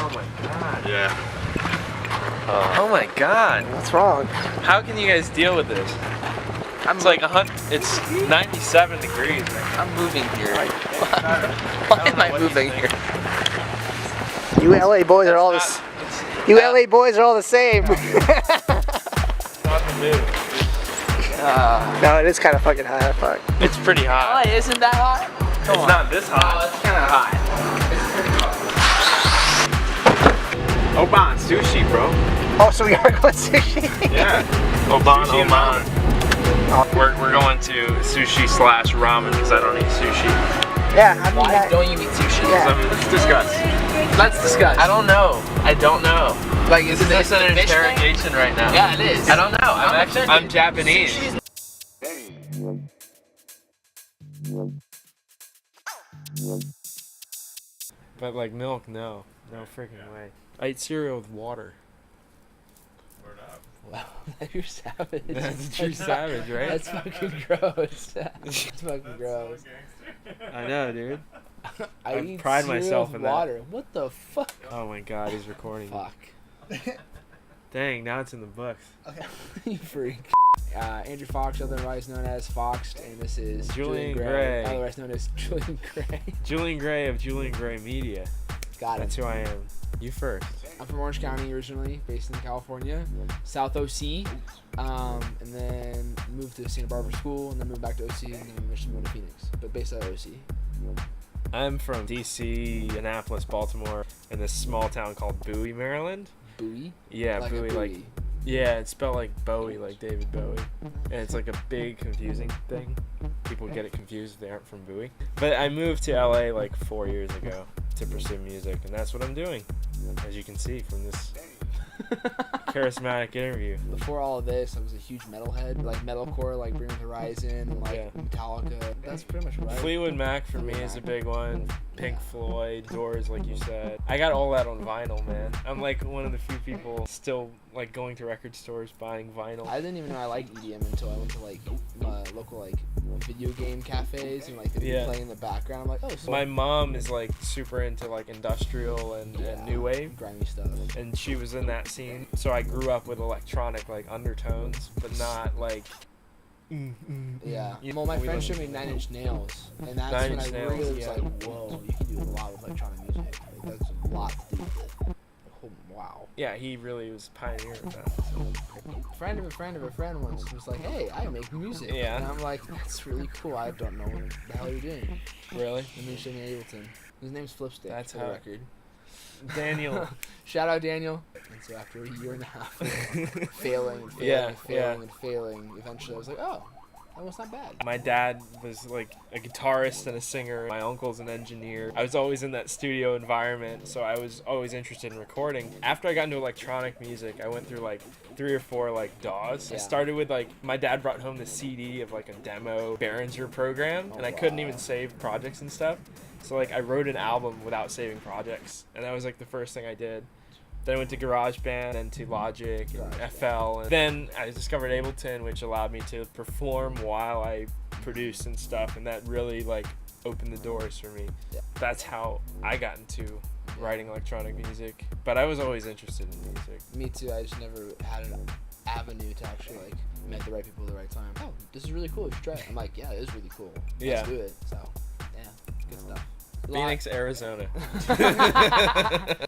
Oh my god. Yeah. Oh my god. What's wrong? How can you guys deal with this? It's like 100. It's 97 degrees, man. I'm moving here. Why am I moving here? You LA boys are all the same. It's not the move. No, it is kind of fucking hot. Fuck. It's pretty hot. LA isn't that hot? It's not this hot. Oh, it's kind of hot. Oban sushi, bro. Oh, so we are going sushi? Yeah. Oban. We're going to sushi / ramen because I don't eat sushi. Yeah, I mean, Why don't you eat sushi? Yeah. So, let's discuss. Let's discuss. I don't know. Like, is it This is an the fish thing? interrogation right now. Yeah, it is. I don't know. I'm Japanese. Sushi But like milk, no freaking way. I eat cereal with water. Wow, you're savage. That's a true savage, right? That's fucking gross. That's fucking gross. I know, dude. I eat pride cereal myself with in water. water. What the fuck? Oh my god, he's recording. Fuck. Dang, now it's in the books. You freak. Andrew Fox, otherwise known as Foxed, and this is Julian Gray. otherwise known as Julian Gray. Julian Gray of Julian Gray Media. Got it. That's who I am. You first. I'm from Orange County originally, based in California, South OC, and then moved to Santa Barbara School, and then moved back to OC, and then eventually moved to Phoenix, but based out of OC. I'm from DC, Annapolis, Baltimore, in this small town called Bowie, Maryland. Bowie? Yeah, Like a Bowie, like yeah, it's spelled like Bowie, like David Bowie, and it's like a big confusing thing. People get it confused if they aren't from Bowie. But I moved to LA like 4 years ago to pursue music, and that's what I'm doing, as you can see from this charismatic interview. Before all of this, I was a huge metalhead, like metalcore, like Bring Me the Horizon, like Yeah. Metallica. That's pretty much right. Fleetwood Mac for me is a big one. Pink Floyd, Doors, like you said. I got all that on vinyl, man. I'm like one of the few people still like going to record stores buying vinyl. I didn't even know I liked EDM until I went to like local like video game cafes and like they would play in the background. I'm like, oh. So My mom is like super into like industrial and new wave, grimy stuff. and she was in that scene. So I grew up with electronic like undertones, but not like. Yeah. You Well, my we friend don't- showed me Nine Inch Nails, and that's Nine when Inch I Nails, really was yeah. like, whoa, you can do a lot with electronic music. Like, that's a lot to do with it. Oh, wow. Yeah, he really was a pioneer of that. So. Friend of a friend of a friend once was like, hey, I make music. Yeah. And I'm like, that's really cool. I don't know what the hell you're doing. Really? And then he showed me Ableton. His name's Flipstick. That's for the how- record. Daniel. Shout out Daniel. And so after a year and a half of failing and failing Yeah, and failing and failing, eventually I was like, oh, that was not bad. My dad was like a guitarist and a singer. My uncle's an engineer. I was always in that studio environment, so I was always interested in recording. After I got into electronic music, I went through like 3 or 4 like DAWs. I Yeah. started with like, my dad brought home the CD of like a demo Behringer program, and I couldn't even save projects and stuff. So like I wrote an album without saving projects, and that was like the first thing I did. Then I went to GarageBand and to Logic and FL, and then I discovered Ableton, which allowed me to perform while I produced and stuff, and that really like opened the doors for me. Yeah. That's how I got into writing electronic music, but I was always interested in music. Me too. I just never had an avenue to actually like met the right people at the right time. Oh, this is really cool. You should try it. I'm like, yeah, it is really cool. Yeah. Let's do it. So, yeah, good stuff. Phoenix, Arizona.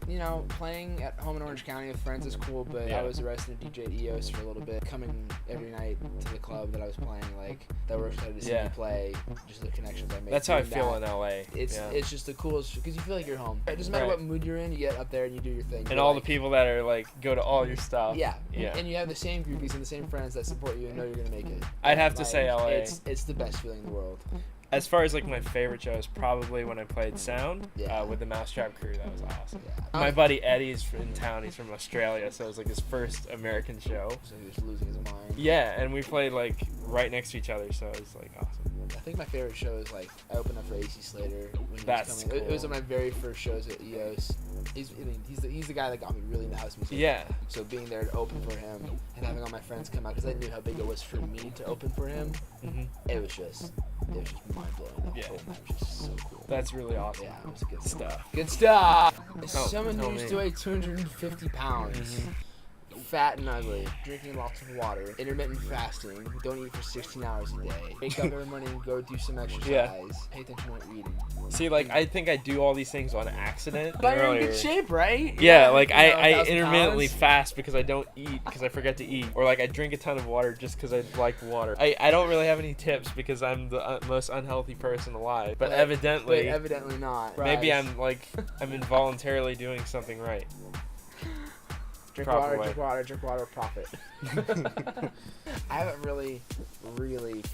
You know, playing at home in Orange County with friends is cool, but Yeah. I was a resident DJ at EOS for a little bit. Coming every night to the club that I was playing, like, that were excited to see me play, just the connections I made. That's how I doing feel that. in LA. It's just the coolest, because you feel like you're home. It doesn't matter Right. what mood you're in, you get up there and you do your thing. And You're all like, the people that are like go to all your stuff. Yeah. Yeah. And you have the same groupies and the same friends that support you and know you're going to make it. I'd have to Like, say LA. It's the best feeling in the world. As far as like my favorite show is probably when I played Sound Yeah. with the Mousetrap crew. That was awesome. Yeah. My buddy Eddie's in town. He's from Australia, so it was like his first American show. So he was losing his mind. Yeah, and we played like right next to each other, so it was like awesome. I think my favorite show is like I opened up for AC Slater when he That's was coming. It was cool. one of my very first shows at EOS. He's the guy that got me really into house music. Yeah. So being there to open for him and having all my friends come out because I knew how big it was for me to open for him, Hmm. it was just it was just mind blowing. Yeah. It was just so cool. That's really awesome. Yeah, it was good Stuff. Good stuff. As Oh, someone who tell used me. to weigh 250 pounds, fat and ugly, drinking lots of water, intermittent fasting, don't eat for 16 hours a day, wake up every morning, go do some exercise, pay attention to what you're eating. See, like, I think I do all these things on accident. But you're in earlier. good shape, right? Yeah, like You know, I 1,000 intermittently pounds. fast because I don't eat because I forget to eat, or like I drink a ton of water just because I like water. I don't really have any tips because I'm the most unhealthy person alive, but evidently Evidently not. maybe Rise. I'm involuntarily doing something right. Drink proper water, profit. I have a really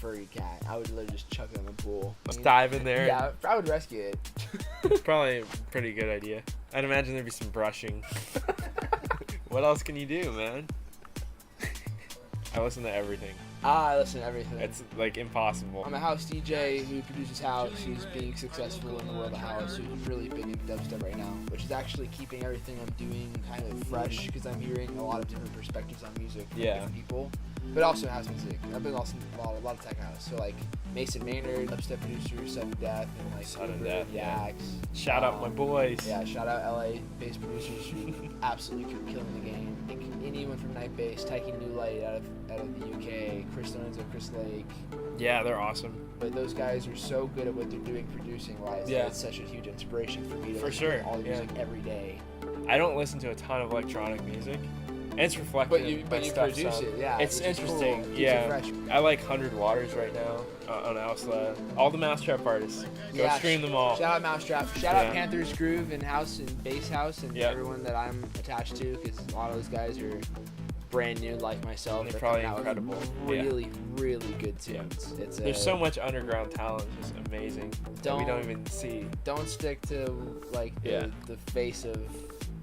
furry cat. I would literally just chuck it in the pool. Just dive in there. Yeah, I would rescue it. It's probably a pretty good idea. I'd imagine there'd be some brushing. What else can you do, man? I listen to everything. I listen to everything. It's like impossible. I'm a house DJ who produces house, who's being successful in the world of house, who's really big in dubstep right now, which is actually keeping everything I'm doing kind of fresh because I'm hearing a lot of different perspectives on music from Yeah. different people, but also house music. I've been also a lot of tech house, so like Mason Maynard, dubstep producer, Sudden Death, and like Sudden Uber, Death, yeah. Yax. Shout out my boys. Yeah, shout out LA bass producers who absolutely killing the game. Like anyone from Night Bass, Taiki New Light out of the UK, Chris Lorenzo, Chris Lake. Yeah, they're awesome. But those guys are so good at what they're doing producing wise. Yeah. That it's such a huge inspiration for me to For listen to sure, all the yeah. music every day. I don't listen to a ton of electronic music. And it's reflected But in you my stuff produce some. it, yeah. It's which is interesting, cool. Keeps yeah. it fresh. I like 100 Waters right now on Ausla. All the Mousetrap artists. Go Yeah, stream them all. Shout out Mousetrap. Shout Yeah. out Panthers Groove and House and Bass House and Yeah. everyone that I'm attached to because a lot of those guys are brand new like myself. They're coming probably out with incredible. Really good tunes. It's There's so much underground talent, just amazing, that we Don't- don't even see. Don't stick to like Yeah. the face of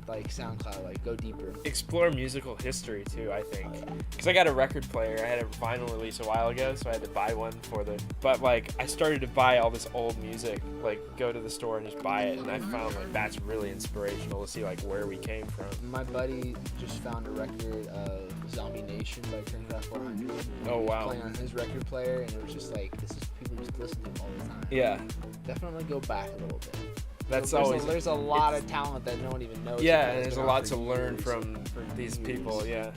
like SoundCloud. Like go deeper. Explore musical history too, I think. Because I got a record player. I had a vinyl release a while ago, so I had to buy one for the. But like, I started to buy all this old music. Like, go to the store and just buy it, and I found like that's really inspirational to see like where we came from. My buddy just found a record of Zombie Nation by Turncraft 400. Oh, He was wow. Playing on his record player, and it was just like this is people just listen to it all the time. Yeah, Definitely go back a little bit. that's There's always. there's a lot of talent that no one even knows. Yeah, about. and It's there's a been lot around to for learn years, from for these years. people. Yeah.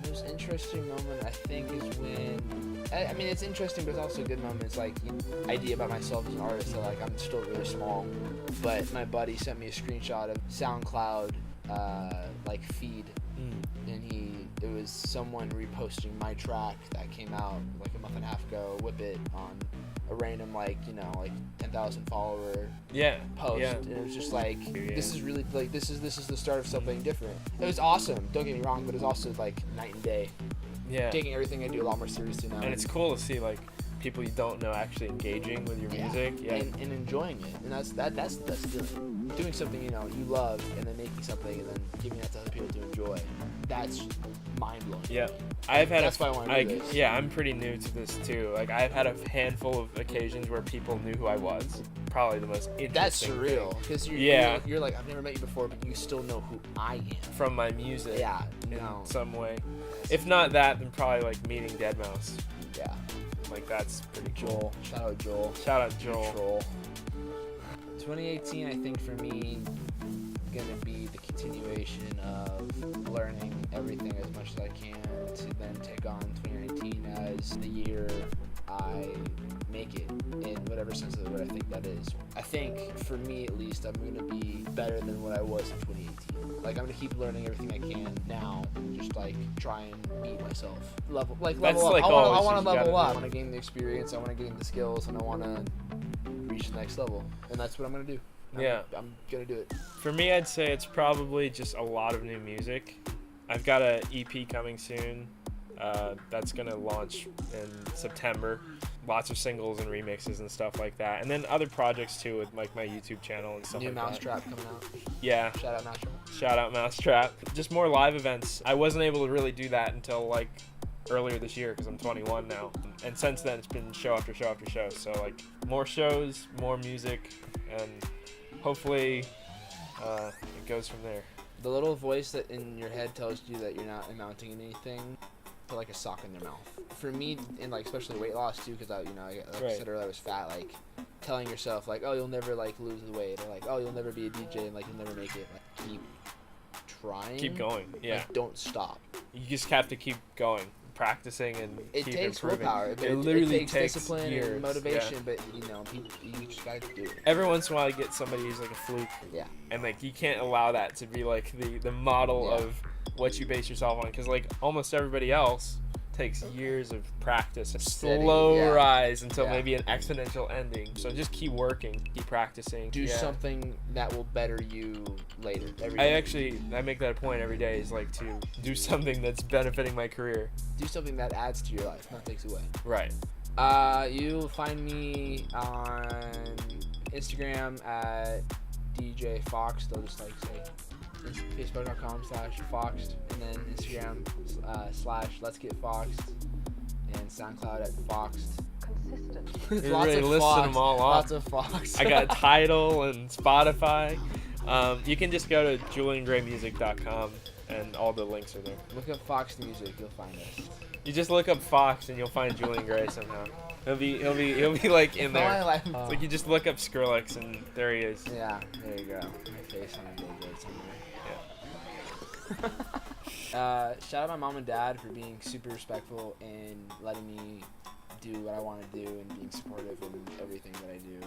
The most interesting moment I think is when I mean it's interesting, but it's also a good moment. It's like idea about myself as an artist that like I'm still really small, but my buddy sent me a screenshot of SoundCloud like feed, and it was someone reposting my track that came out like a month and a half ago, Whip It, on a random like 10,000 follower Yeah. post, Yeah. and it was just like Yeah. this is really like this is the start of something different. It was awesome, don't get me wrong, but it was also like night and day. Yeah. Taking everything I do a lot more seriously now, And it's cool to see like people you don't know actually engaging with your music. Yeah. and enjoying it, and that's the best feeling. Doing something you love, and then making something and then giving that to other people to enjoy. That's mind blowing. Yeah, I've had. That's why I wanna do this. Yeah, I'm pretty new to this too. Like I've had a handful of occasions where people knew who I was. Probably the most interesting. That's thing. surreal because Yeah. you're like I've never met you before, but you still know who I am. From my music. Yeah, In no, some way. If not that, then probably like meeting Deadmau5. yeah. Like that's pretty cool. Joel, shout out Joel. Shout out Joel. Troll. 2018, I think for me, gonna be the continuation of learning everything as much as I can to then take on 2019 as the year I make it in whatever sense of the word I think that is. I think for me at least, I'm gonna be better than what I was in 2018. Like I'm gonna keep learning everything I can now, just like try and beat myself. Level That's up. like I always want to you level gotta up. I do. want to gain the experience. I want to gain the skills, and I want to reach the next level. And that's what I'm gonna do. I'm gonna do it. For me, I'd say it's probably just a lot of new music. I've got a EP coming soon. That's gonna launch in September. Lots of singles and remixes and stuff like that, and then other projects too with like my YouTube channel and stuff New like that. Mousetrap coming out. Yeah. Shout out Mousetrap. Shout out Mousetrap. Just more live events. I wasn't able to really do that until like earlier this year because I'm 21 now. And since then it's been show after show after show. So like more shows, more music, and hopefully it goes from there. The little voice that in your head tells you that you're not amounting to anything, put like a sock in their mouth. For me, in like especially weight loss too, because I like I said earlier, I was fat. Like telling yourself like, oh, you'll never like lose the weight, or like, oh, you'll never be a DJ, and like you'll never make it. Like keep trying. Keep going. Yeah. Like, don't stop. You just have to keep going, practicing, and It keep takes improving. willpower. It literally takes takes discipline years. and motivation, Yeah. but you know, you just gotta do it. Every once in a while, you get somebody who's like a fluke. Yeah. And like you can't allow that to be like the model Yeah. of what you base yourself on, because like almost everybody else takes years of practice, a Steady, slow yeah. rise until Yeah. maybe an exponential ending. So just keep working, keep practicing. Do Yeah. something that will better you later. Every I day. make that a point every day, is like to do something that's benefiting my career. Do something that adds to your life, not takes away. Right. You'll find me on Instagram at DJ Fox. They'll just like say Facebook.com/Foxed, and then Instagram /Let's Get Foxed, and SoundCloud at Foxed. Consistent. You really listed them all off. Lots of Fox. I got Tidal and Spotify. You can just go to juliangraymusic.com and all the links are there. Look up Fox Music, you'll find us. You just look up Fox and you'll find Julian Gray somehow. He'll be like in there. It's like you just look up Skrillex and there he is. Yeah, there you go. My face on a billboard somewhere. Shout out my mom and dad for being super respectful and letting me do what I want to do and being supportive in everything that I do,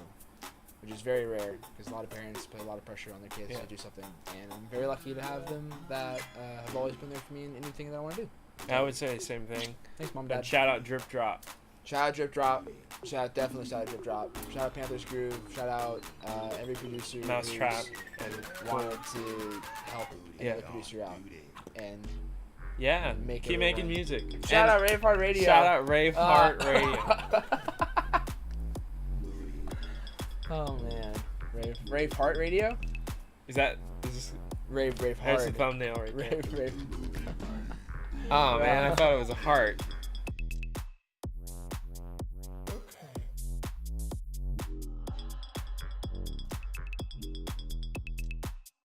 which is very rare because a lot of parents put a lot of pressure on their kids to do something, and I'm very lucky to have them that have always been there for me in anything that I want to do. I would say the same thing. Thanks, Mom, And Dad. shout out Drip Drop. Shout out Drip Drop. Definitely shout out Drip Drop. Shout out Panther's Groove. Shout out every producer Mousetrap who's and wanted to help another Yeah. producer out. And Yeah, Make keep it making run. music. shout And out Rave Heart Radio. Shout out Rave Heart Radio. Oh man, Rave Heart Radio. Is this? Rave There's Heart. the thumbnail right there. Rave. Oh man, I thought it was a heart.